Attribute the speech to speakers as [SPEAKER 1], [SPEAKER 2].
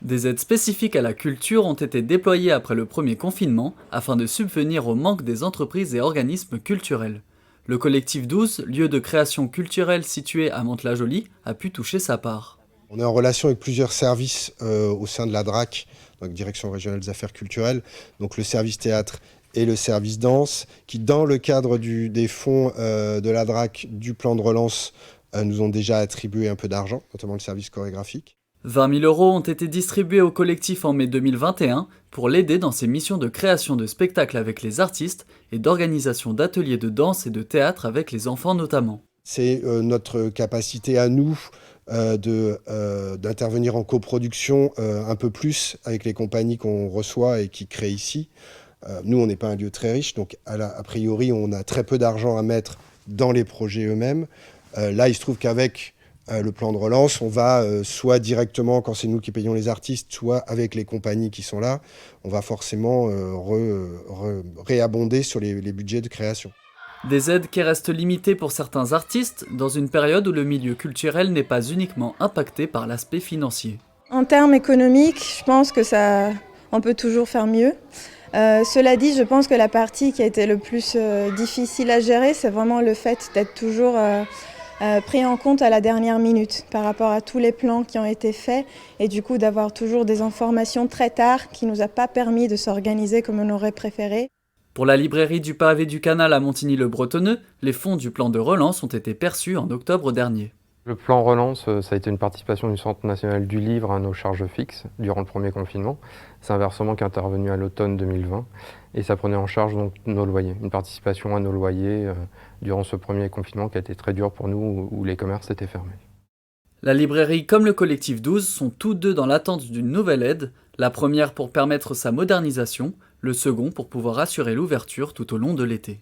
[SPEAKER 1] Des aides spécifiques à la culture ont été déployées après le premier confinement afin de subvenir au manque des entreprises et organismes culturels. Le collectif 12, lieu de création culturelle situé à Mantes-la-Jolie, a pu toucher sa part.
[SPEAKER 2] On est en relation avec plusieurs services au sein de la DRAC, donc Direction régionale des affaires culturelles, donc le service théâtre et le service danse, qui dans le cadre des fonds de la DRAC du plan de relance nous ont déjà attribué un peu d'argent, notamment le service chorégraphique.
[SPEAKER 1] 20 000 € ont été distribués au collectif en mai 2021 pour l'aider dans ses missions de création de spectacles avec les artistes et d'organisation d'ateliers de danse et de théâtre avec les enfants notamment.
[SPEAKER 2] C'est notre capacité à nous d'intervenir en coproduction un peu plus avec les compagnies qu'on reçoit et qui créent ici. Nous, on n'est pas un lieu très riche, donc a priori, on a très peu d'argent à mettre dans les projets eux-mêmes. Là, il se trouve qu'avec le plan de relance, on va soit directement, quand c'est nous qui payons les artistes, soit avec les compagnies qui sont là, on va forcément réabonder sur les budgets de création.
[SPEAKER 1] Des aides qui restent limitées pour certains artistes dans une période où le milieu culturel n'est pas uniquement impacté par l'aspect financier.
[SPEAKER 3] En termes économiques, je pense que on peut toujours faire mieux. Cela dit, je pense que la partie qui a été le plus difficile à gérer, c'est vraiment le fait d'être toujours pris en compte à la dernière minute par rapport à tous les plans qui ont été faits et du coup d'avoir toujours des informations très tard qui ne nous a pas permis de s'organiser comme on aurait préféré.
[SPEAKER 1] Pour la librairie du Pavé du Canal à Montigny-le-Bretonneux, les fonds du plan de relance ont été perçus en octobre dernier.
[SPEAKER 4] Le plan relance, ça a été une participation du Centre national du livre à nos charges fixes durant le premier confinement. C'est un versement qui est intervenu à l'automne 2020 et ça prenait en charge donc nos loyers, une participation à nos loyers durant ce premier confinement qui a été très dur pour nous où les commerces étaient fermés.
[SPEAKER 1] La librairie comme le collectif 12 sont tous deux dans l'attente d'une nouvelle aide, la première pour permettre sa modernisation, le second pour pouvoir assurer l'ouverture tout au long de l'été.